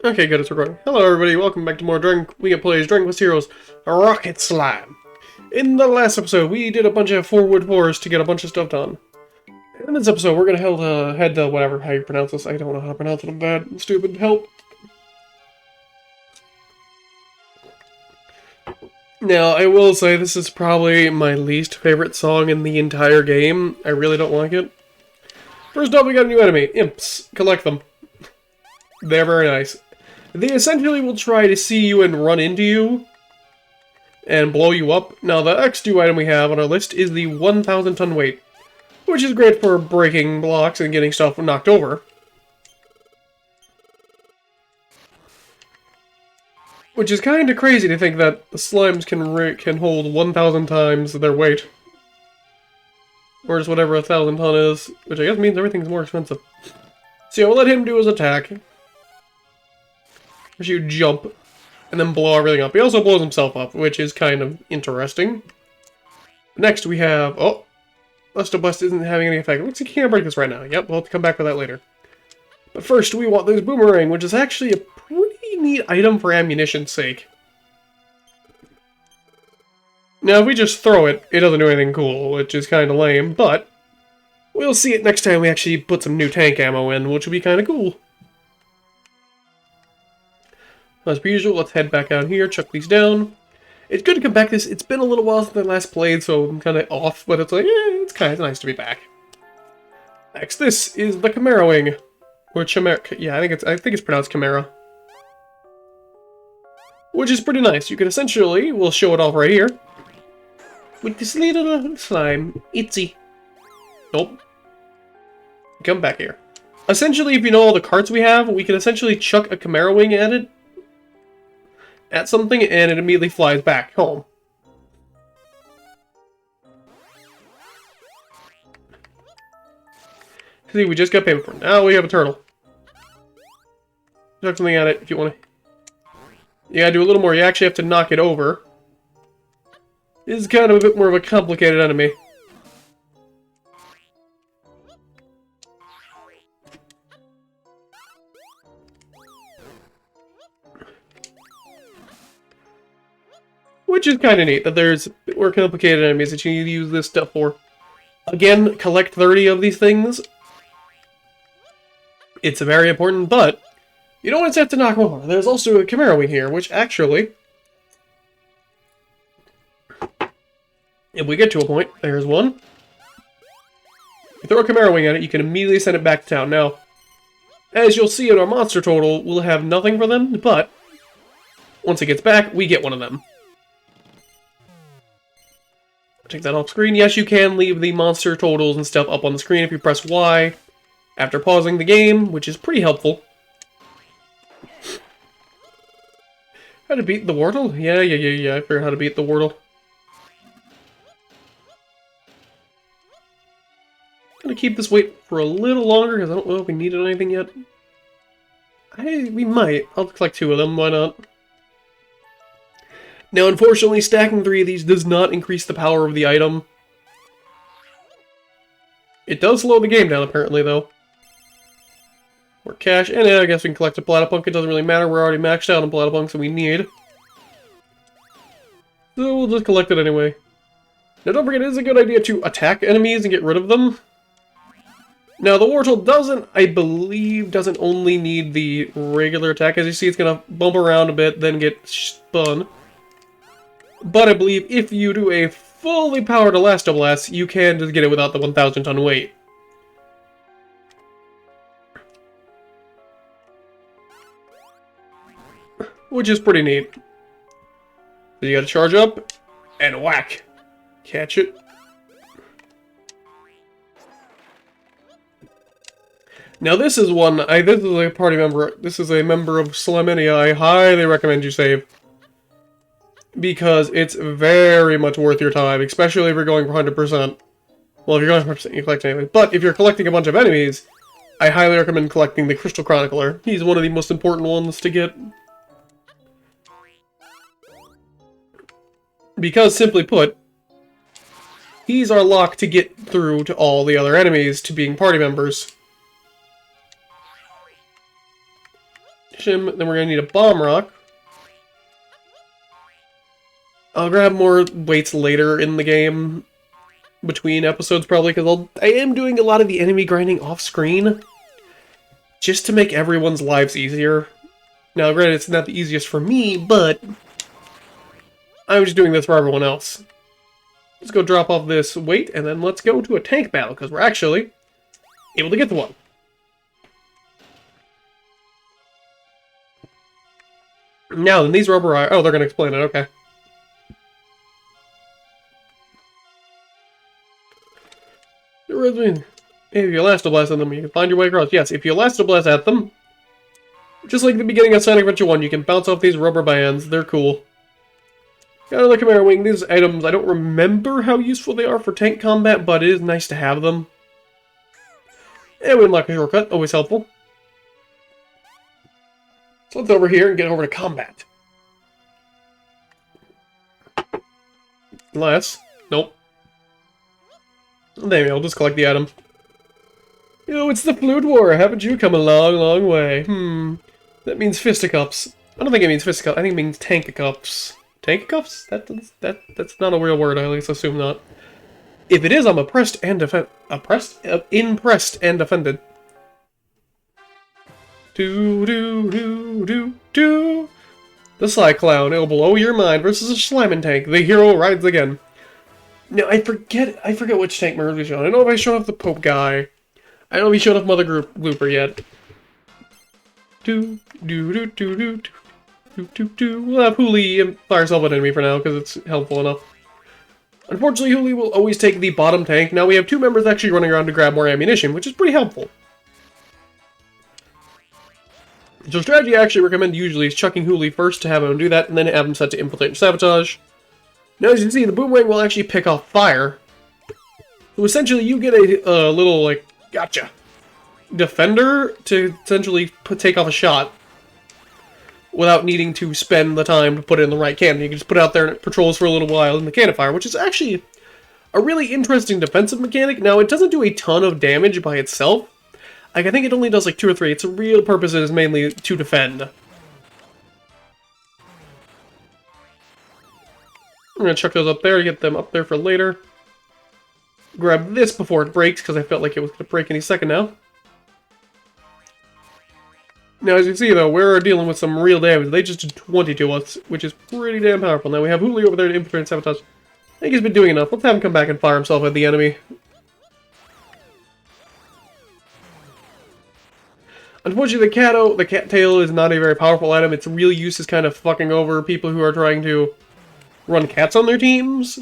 Okay, good, it's recording. Hello everybody, welcome back to more Wingit Plays Dragon Quest Heroes Rocket Slime. In the last episode, we did a bunch of forward wars to get a bunch of stuff done. In this episode, we're gonna head to whatever, how you pronounce this. I don't know how to pronounce it, I'm bad and stupid. Help. Now, I will say this is probably my least favorite song in the entire game. I really don't like it. First up, we got a new enemy. Imps. Collect them. They're very nice. They essentially will try to see you and run into you and blow you up. Now, the next new item we have on our list is the 1,000 ton weight, which is great for breaking blocks and getting stuff knocked over. Which is kind of crazy to think that the slimes can hold 1,000 times their weight. Or just whatever 1,000 ton is, which I guess means everything's more expensive. So yeah, we'll let him do his attack. You jump, and then blow everything up. He also blows himself up, which is kind of interesting. Next we have... Oh! Luster Blast isn't having any effect. Looks like he can't break this right now. Yep, we'll have to come back for that later. But first we want this boomerang, which is actually a pretty neat item for ammunition's sake. Now if we just throw it, it doesn't do anything cool, which is kind of lame, but... we'll see it next time we actually put some new tank ammo in, which will be kind of cool. As per usual, let's head back out here, chuck these down. It's good to come back this. It's been a little while since I last played, so I'm kind of off, but it's like, it's kind of nice to be back. Next, this is the Chimera Wing. Or Chimera, yeah, I think it's pronounced Chimera. Which is pretty nice. You can essentially, we'll show it off right here. With this little slime, Itsy. Nope. Come back here. Essentially, if you know all the carts we have, we can essentially chuck a Chimera Wing at it. At something, and it immediately flies back home. See, we just got payment for it. Now we have a turtle. Chuck something at it if you want to. You gotta do a little more. You actually have to knock it over. This is kind of a bit more of a complicated enemy. Which is kind of neat, that there's more complicated enemies that you need to use this stuff for. Again, collect 30 of these things. It's very important, but you don't always have to knock them over. There's also a Chimera Wing here, which actually, if we get to a point, there's one. You throw a Chimera Wing at it, you can immediately send it back to town. Now, as you'll see in our monster total, we'll have nothing for them, but once it gets back, we get one of them. Take that off screen. Yes, you can leave the monster totals and stuff up on the screen if you press Y after pausing the game, which is pretty helpful. How to beat the Wartle? Yeah, I figured how to beat the Wartle. Gonna keep this weight for a little longer, because I don't know if we needed anything yet. We might. I'll collect 2 of them, why not? Now, unfortunately, stacking 3 of these does not increase the power of the item. It does slow the game down, apparently, though. More cash, and I guess we can collect a Platypunk. It doesn't really matter, we're already maxed out on Platypunks, so we need. So we'll just collect it anyway. Now, don't forget, it is a good idea to attack enemies and get rid of them. Now, the Wartle doesn't, I believe, doesn't only need the regular attack. As you see, it's going to bump around a bit, then get spun. But I believe if you do a fully powered Elastoblast, you can just get it without the 1,000 ton weight. Which is pretty neat. So you gotta charge up, and whack. Catch it. Now this is one, this is a party member, this is a member of Slimenia I highly recommend you save. Because it's very much worth your time, especially if you're going for 100%. Well, if you're going for 100%, you collect anything. But if you're collecting a bunch of enemies, I highly recommend collecting the Crystal Chronicler. He's one of the most important ones to get. Because, simply put, he's our lock to get through to all the other enemies to being party members. Shim. Then we're going to need a bomb rock. I'll grab more weights later in the game. Between episodes, probably, because I am doing a lot of the enemy grinding off-screen. Just to make everyone's lives easier. Now, granted, it's not the easiest for me, but I'm just doing this for everyone else. Let's go drop off this weight, and then let's go to a tank battle, because we're actually able to get to one. Now, then these rubber... Oh, they're going to explain it, okay. If you Elasto Blast at them, you can find your way across. Yes, if you Elasto Blast at them, just like the beginning of Sonic Adventure 1, you can bounce off these rubber bands. They're cool. Got another Chimera Wing. These items, I don't remember how useful they are for tank combat, but it is nice to have them. And we unlock a shortcut, always helpful. So let's over here and get over to combat. Unless, nope. There we go, just collect the item. Yo, it's the Flute War. Haven't you come a long, long way? That means fisticuffs. I don't think it means fisticuffs. I think it means tankicuffs. Tankicuffs? That's not a real word. I at least assume not. If it is, I'm impressed and offended. Do. The Sly Clown. It'll blow your mind versus a Slamming Tank. The hero rides again. No, I forget which tank merge we showed. I don't know if I showed off the Pope guy. I don't know if he showed off Mother Glooper yet. We'll have Hooli and fire self an enemy for now, because it's helpful enough. Unfortunately, Hooli will always take the bottom tank. Now we have two members actually running around to grab more ammunition, which is pretty helpful. So strategy I actually recommend usually is chucking Hooli first to have him do that, and then have him set to infiltrate and sabotage. Now, as you can see, the boomerang will actually pick off fire. So essentially, you get a little, like, gotcha defender to essentially take off a shot without needing to spend the time to put it in the right cannon. You can just put it out there and it patrols for a little while in the cannon fire, which is actually a really interesting defensive mechanic. Now, it doesn't do a ton of damage by itself. Like, I think it only does like 2 or 3. Its real purpose is mainly to defend. I'm going to chuck those up there to get them up there for later. Grab this before it breaks, because I felt like it was going to break any second now. Now, as you can see, though, we're dealing with some real damage. They just did 20 to us, which is pretty damn powerful. Now, we have Hooli over there to infiltrate and sabotage. I think he's been doing enough. Let's have him come back and fire himself at the enemy. Unfortunately, the cattail is not a very powerful item. Its real use is kind of fucking over people who are trying to run cats on their teams.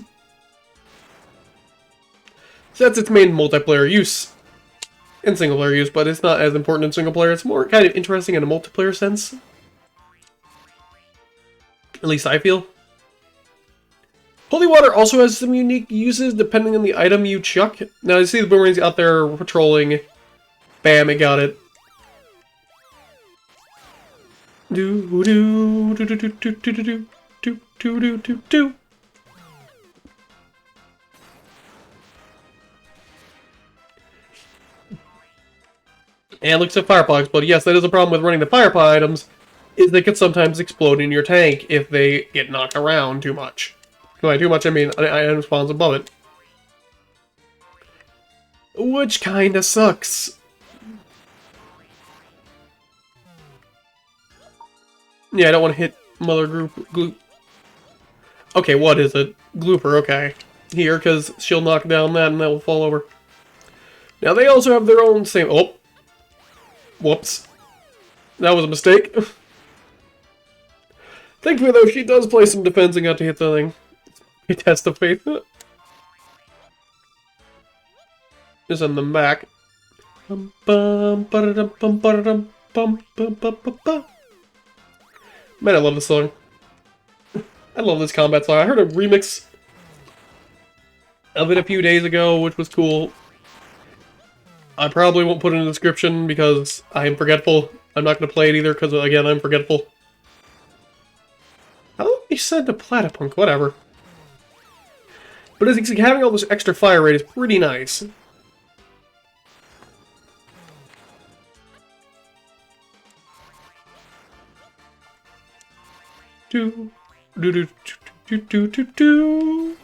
So that's its main multiplayer use. In single-player use, but it's not as important in single-player. It's more kind of interesting in a multiplayer sense. At least I feel. Holy Water also has some unique uses depending on the item you chuck. Now, you see the boomerangs out there patrolling. Bam, it got it. And looks at firepower explode. Yes, that is a problem with running the firepower items, is they can sometimes explode in your tank if they get knocked around too much. By too much, I mean item spawns above it. Which kinda sucks. Yeah, I don't want to hit Mother Gloop. Okay, what is it? Glooper, okay. Here, because she'll knock down that and that will fall over. Now, they also have their own same... Oh! Whoops. That was a mistake. Thankfully, though, she does play some defense and got to hit the thing. A test of faith. Just send them back. Man, I love this song. I love this combat song. I heard a remix of it a few days ago, which was cool. I probably won't put it in the description because I am forgetful. I'm not going to play it either because, again, I'm forgetful. How long you send a Platypunk? Whatever. But as you can see, having all this extra fire rate is pretty nice. do do do do do do do.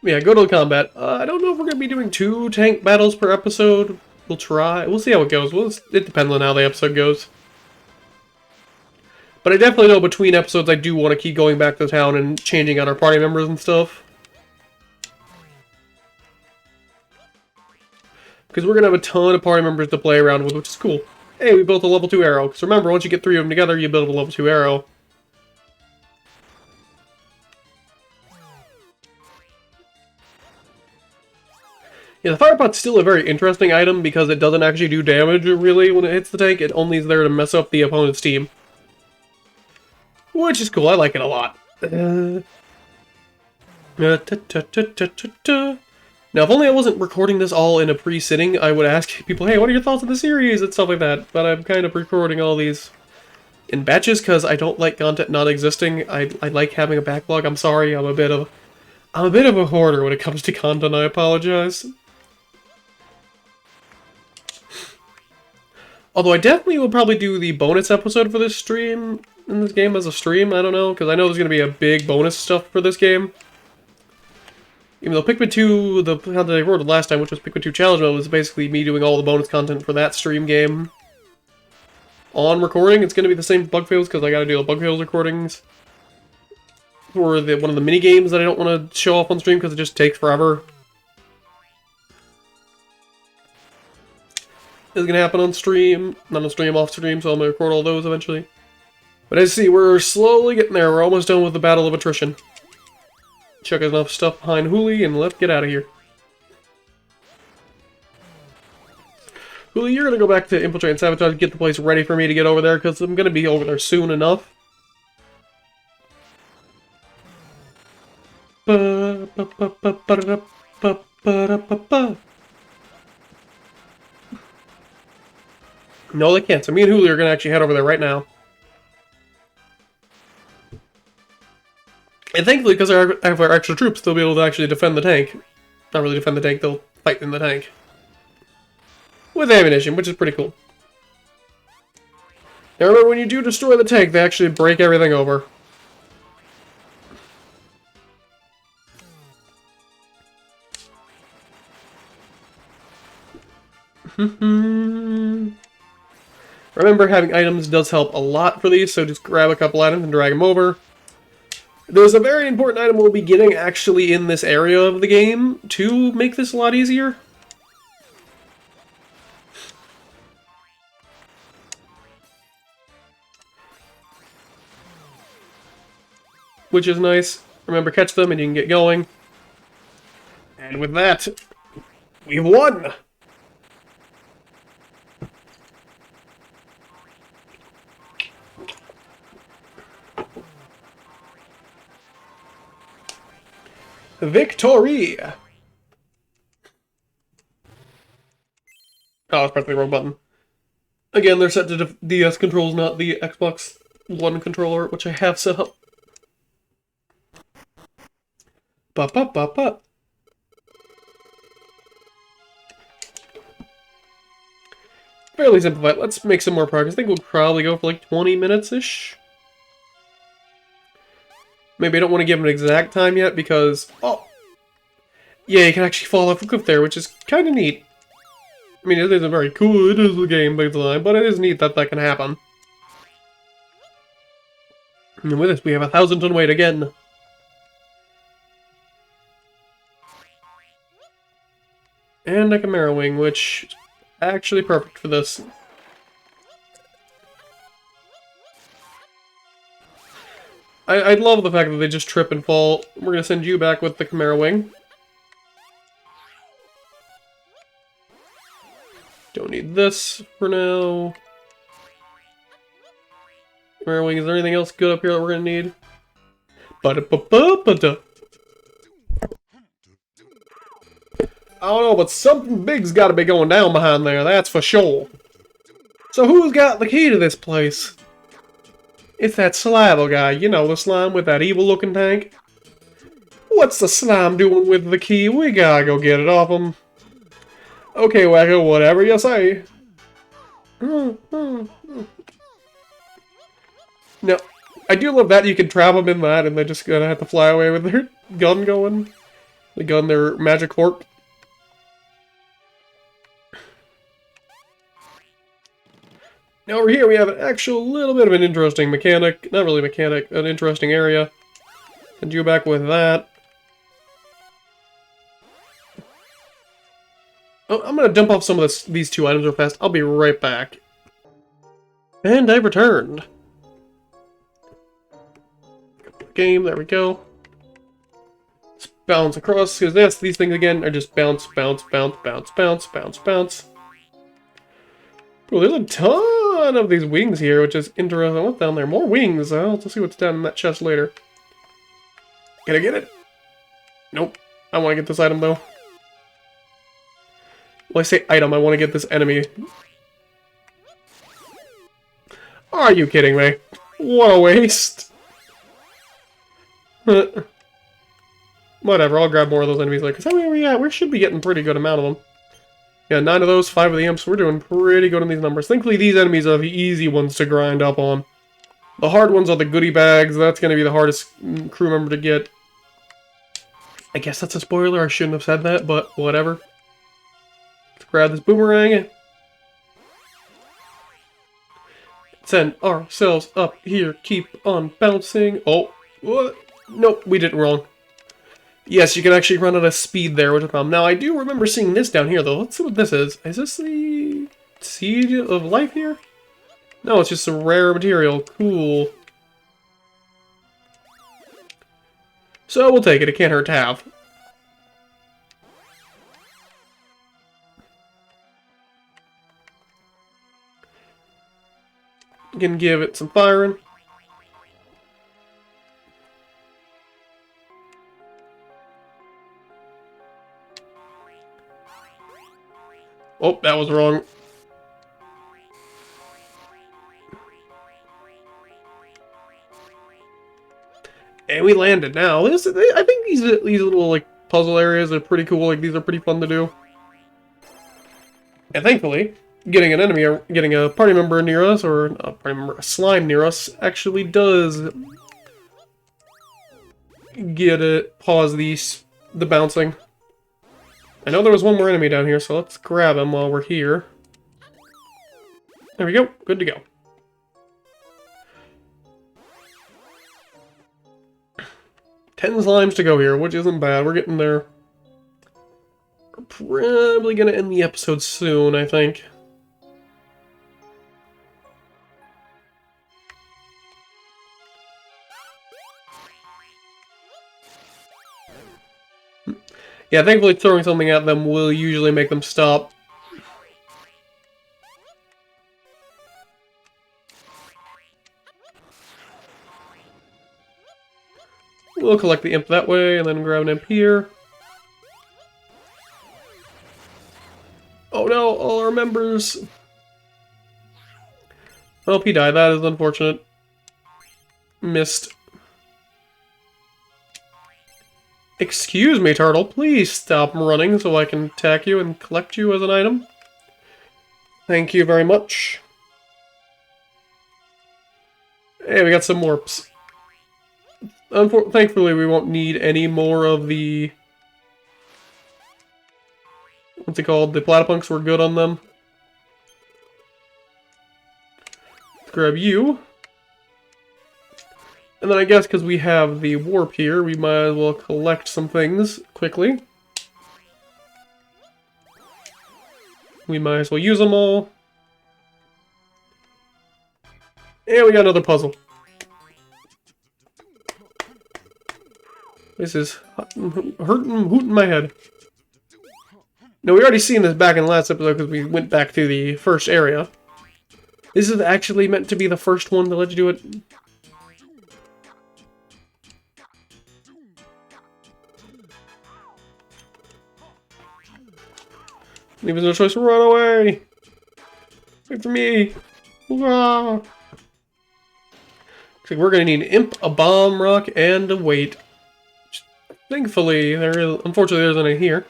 Yeah, go to the combat. I don't know if we're going to be doing 2 tank battles per episode. We'll try. We'll see how it goes. It depends on how the episode goes. But I definitely know between episodes I do want to keep going back to town and changing out our party members and stuff. Because we're going to have a ton of party members to play around with, which is cool. Hey, we built a level 2 arrow. Because remember, once you get 3 of them together, you build a level 2 arrow. Yeah, the fire pot's still a very interesting item because it doesn't actually do damage, really, when it hits the tank. It only is there to mess up the opponent's team. Which is cool, I like it a lot. Now, if only I wasn't recording this all in a pre-sitting, I would ask people, hey, what are your thoughts on the series, and stuff like that. But I'm kind of recording all these in batches because I don't like content not existing. I like having a backlog. I'm sorry, I'm a bit of a hoarder when it comes to content, I apologize. Although I definitely will probably do the bonus episode for this stream, in this game as a stream, I don't know, because I know there's going to be a big bonus stuff for this game. Even though Pikmin 2, the content I recorded last time, which was Pikmin 2 Challenge Mode, was basically me doing all the bonus content for that stream game. On recording, it's going to be the same bug fails, because I got to do the bug fails recordings. For one of the mini games that I don't want to show off on stream, because it just takes forever. Is going to happen on stream, not on stream, off stream, so I'm going to record all those eventually. But as you see, we're slowly getting there. We're almost done with the Battle of Attrition. Chuck enough stuff behind Hooli, and let's get out of here. Hooli, you're going to go back to Infiltrate and Sabotage, get the place ready for me to get over there, because I'm going to be over there soon enough. No, they can't. So me and Hooli are going to actually head over there right now. And thankfully, because I have our extra troops, they'll be able to actually defend the tank. Not really defend the tank, they'll fight in the tank. With ammunition, which is pretty cool. Now remember, when you do destroy the tank, they actually break everything over. Remember, having items does help a lot for these, so just grab a couple items and drag them over. There's a very important item we'll be getting actually in this area of the game to make this a lot easier. Which is nice. Remember, catch them and you can get going. And with that, we've won! Victory! Oh, I was pressing the wrong button. Again, they're set to DS controls, not the Xbox One controller, which I have set up. Ba-ba-ba-ba. Fairly simplified. Let's make some more progress. I think we'll probably go for like 20 minutes-ish. Maybe I don't want to give an exact time yet because... Oh! Yeah, you can actually fall off a cliff there, which is kind of neat. I mean, it isn't very cool, it is a game by design, but it is neat that that can happen. And with this, we have 1,000-ton weight again. And a Chimera Wing, which is actually perfect for this. I love the fact that they just trip and fall. We're going to send you back with the Chimera Wing. Don't need this for now. Chimera Wing, is there anything else good up here that we're going to need? Ba-da-ba-ba-ba-da. I don't know, but something big's got to be going down behind there, that's for sure. So who's got the key to this place? It's that Saliva guy, you know, the slime with that evil-looking tank. What's the slime doing with the key? We gotta go get it off him. Okay, Wacko, whatever you say. Now, I do love that you can trap them in that and they're just gonna have to fly away with their gun going. The gun, their magic fork. Now over here we have an actual little bit of an interesting mechanic. Not really mechanic, an interesting area. And you back with that. Oh, I'm gonna dump off some of these two items real fast. I'll be right back. And I've returned. Game, there we go. Let's bounce across, because these things again are just bounce, bounce, bounce, bounce, bounce, bounce, bounce. Oh, there's a ton of these wings here, which is interesting. What's down there? More wings. I'll have to see what's down in that chest later. Can I get it? Nope. I want to get this item, though. Well, I say item, I want to get this enemy. Are you kidding me? What a waste. Whatever, I'll grab more of those enemies later. Because I mean, we should be getting a pretty good amount of them. Yeah, 9 of those, 5 of the imps. We're doing pretty good on these numbers. Thankfully, these enemies are the easy ones to grind up on. The hard ones are the goodie bags. That's going to be the hardest crew member to get. I guess that's a spoiler. I shouldn't have said that, but whatever. Let's grab this boomerang. Send ourselves up here. Keep on bouncing. Oh, what? Nope, we did it wrong. Yes, you can actually run at a speed there, which is a problem. Now, I do remember seeing this down here, though. Let's see what this is. Is this the Seed of Life here? No, it's just a rare material. Cool. So, we'll take it. It can't hurt to have. You can give it some firing. Oh, that was wrong. And we landed now. I think these little like puzzle areas are pretty cool. Like these are pretty fun to do. And thankfully, getting an enemy or getting a party member near us, or a party member, a slime near us, actually does get it. Pause the bouncing. I know there was one more enemy down here, so let's grab him while we're here. There we go. Good to go. Ten slimes to go here, which isn't bad. We're getting there. We're probably going to end the episode soon, I think. Yeah, thankfully throwing something at them will usually make them stop. We'll collect the imp that way, and then grab an imp here. Oh no, all our members! Oh, he died. That is unfortunate. Missed. Excuse me, turtle. Please stop running so I can attack you and collect you as an item. Thank you very much. Hey, we got some warps. Thankfully, we won't need any more of the... What's it called? The platypunks. We're good on them. Let's grab you. And then I guess because we have the warp here, we might as well collect some things quickly. We might as well use them all. And we got another puzzle. This is hooting my head. Now, we already seen this back in the last episode because we went back to the first area. This is actually meant to be the first one to let you do it. Leave no choice to run away! Wait for me! Hurrah! Looks like we're gonna need an imp, a bomb rock, and a weight. Thankfully, unfortunately, there's none here.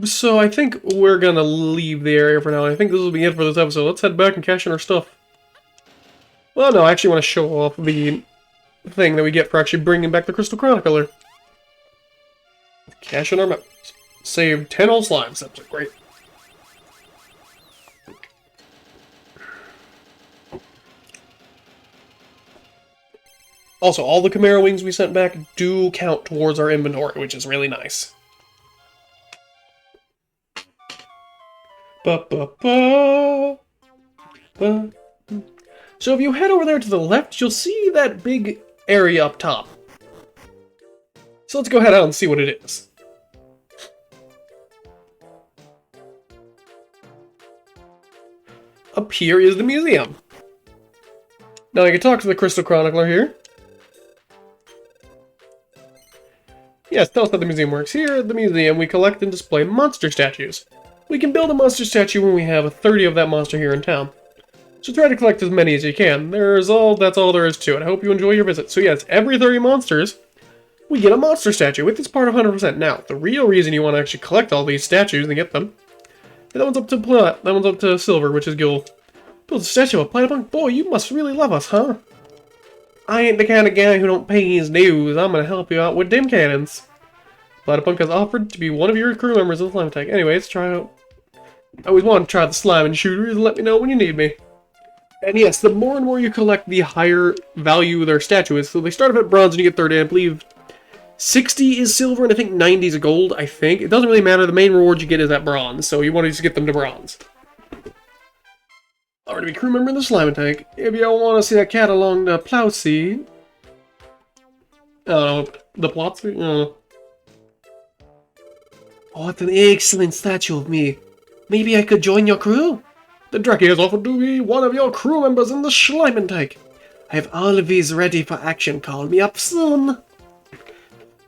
So I think we're gonna leave the area for now. I think this will be it for this episode. Let's head back and cash in our stuff. Well, no, I actually want to show off the thing that we get for actually bringing back the Crystal Chronicler. Cash in our members. Saved 10 old slimes. That's great. Also, all the Chimera wings we sent back do count towards our inventory, which is really nice. So if you head over there to the left, you'll see that big area up top. So let's go head out and see what it is. Up here is the museum. Now I can talk to the Crystal Chronicler here. Yes, tell us how the museum works. Here at the museum, we collect and display monster statues. We can build a monster statue when we have 30 of that monster here in town. So try to collect as many as you can. That's all there is to it. I hope you enjoy your visit. So yes, every 30 monsters, we get a monster statue with this part of 100%. Now, the real reason you want to actually collect all these statues and get them, that one's up to plat, that one's up to silver, which is gold. Build a statue of Platypunk? Boy, you must really love us, huh? I ain't the kind of guy who don't pay his dues. I'm gonna help you out with dim cannons. Platypunk has offered to be one of your crew members of the slime attack. Anyways, try out. I always want to try the slime and shooters. Let me know when you need me. And yes, the more and more you collect, the higher value their statue is. So they start off at bronze and you get 30. I believe 60 is silver and I think 90 is gold, I think. It doesn't really matter. The main reward you get is at bronze. So you want to just get them to bronze. Already be crew member in the slime tank. If you want to see that cat along the plow seed. The plot seed? Oh, it's an excellent statue of me. Maybe I could join your crew? The Draki has offered to be one of your crew members in the slime tank. I have all of these ready for action. Call me up soon.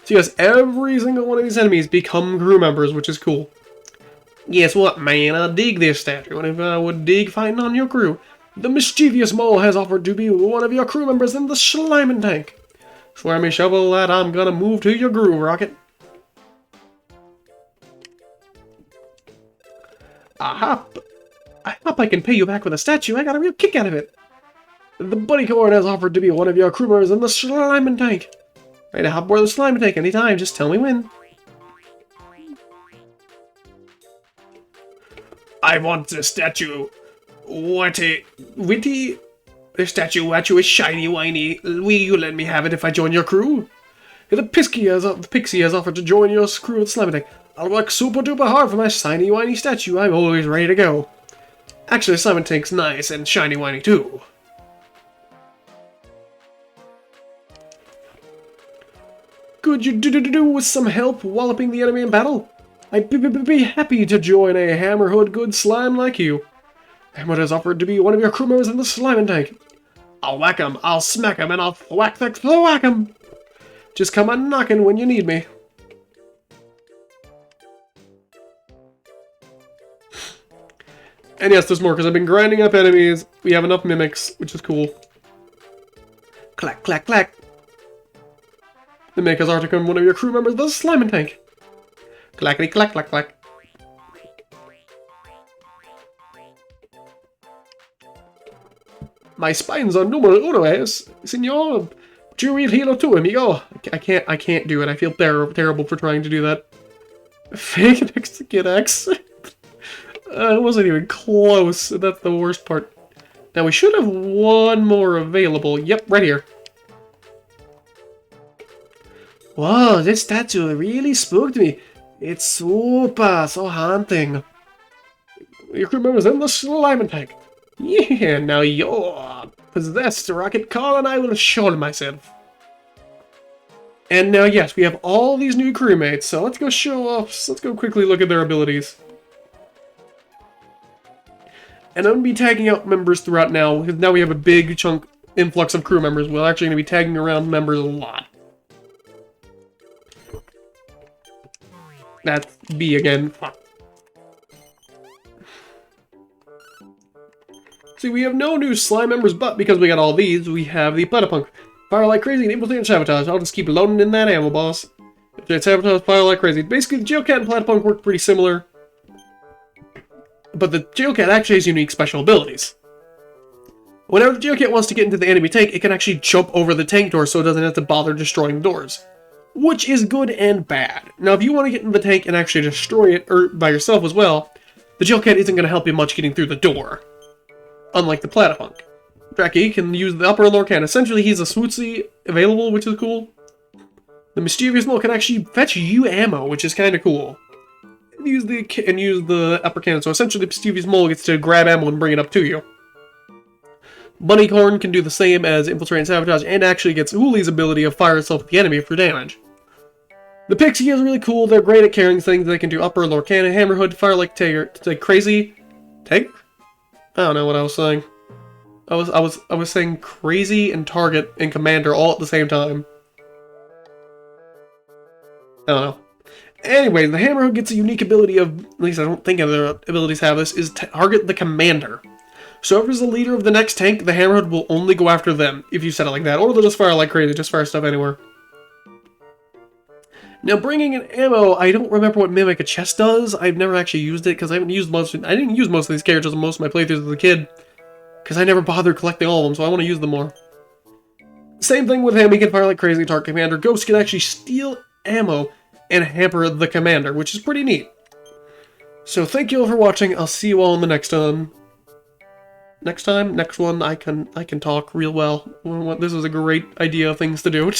So yes, every single one of these enemies become crew members, which is cool. Guess what, man? I dig this statue, and if I would dig fighting on your crew, the mischievous mole has offered to be one of your crew members in the slime tank. Swear me shovel that I'm gonna move to your groove, Rocket. I hope I can pay you back with a statue. I got a real kick out of it. The Buddycorn has offered to be one of your crew members in the slime tank. Ready to hop aboard the slime tank anytime, just tell me when. I want the statue. Witty. The statue is shiny whiny. Will you let me have it if I join your crew? The Pixie has offered to join your crew at Slime Tank. I'll work super duper hard for my shiny whiny statue. I'm always ready to go. Actually, Slime Tank's nice and shiny whiny too. Could you do with some help walloping the enemy in battle? I'd be happy to join a Hammerhood good slime like you. Hammerhood has offered to be one of your crew members in the Slime Tank. I'll whack him, I'll smack him, and I'll whack him. Just come on knocking when you need me. And yes, there's more, because I've been grinding up enemies. We have enough mimics, which is cool. Clack, clack, clack. The Mimic has offered to become one of your crew members of the Slime Tank. Clackety, clack, clack, clack. My spines are numero uno, senor. Cheery hilo too, amigo. I can't do it. I feel terrible for trying to do that. Fake next to Kid X. It wasn't even close. That's the worst part. Now we should have one more available. Yep, right here. Whoa, this statue really spooked me. It's super, so haunting. Your crew members in the slime tank. Yeah, now you're possessed, Rocket. Call and I will show myself. And now, yes, we have all these new crewmates, so let's go show off. Let's go quickly look at their abilities. And I'm going to be tagging out members throughout now, because now we have a big chunk influx of crew members. We're actually going to be tagging around members a lot. That's B again. Fuck. See, we have no new slime members, but because we got all these, we have the Platypunk. Fire like crazy, able to sabotage. I'll just keep loading in that ammo, boss. Infiltrate, sabotage, fire like crazy. Basically, the Geocat and Platypunk work pretty similar. But the Geocat actually has unique special abilities. Whenever the Geocat wants to get into the enemy tank, it can actually jump over the tank door so it doesn't have to bother destroying the doors. Which is good and bad. Now, if you want to get in the tank and actually destroy it by yourself as well, the Geocat isn't going to help you much getting through the door. Unlike the Platypunk. Draki can use the upper and lower can. Essentially, he's a Swootsy available, which is cool. The Mischievous Mole can actually fetch you ammo, which is kind of cool. And use the upper cannon, so essentially the Mischievous Mole gets to grab ammo and bring it up to you. Bunnycorn can do the same as Infiltrate and Sabotage, and actually gets Hooli's ability of fire itself at the enemy for damage. The Pixie is really cool. They're great at carrying things. They can do upper and lower cannon, Hammerhood, fire like crazy. Tiger? I don't know what I was saying. I was saying crazy and target and commander all at the same time. I don't know. Anyway, the Hammerhood gets a unique ability of, at least I don't think other abilities have this, is target the commander. So whoever's the leader of the next tank, the Hammerhood will only go after them, if you set it like that. Or they'll just fire like crazy, just fire stuff anywhere. Now, bringing in ammo, I don't remember what Mimic a Chest does. I've never actually used it, because I didn't use most of these characters in most of my playthroughs as a kid. Because I never bothered collecting all of them, so I want to use them more. Same thing with him, he can fire like crazy, target commander. Ghost can actually steal ammo and hamper the commander, which is pretty neat. So thank you all for watching, I'll see you all in the next one. Next one, I can talk real well. This is a great idea of things to do.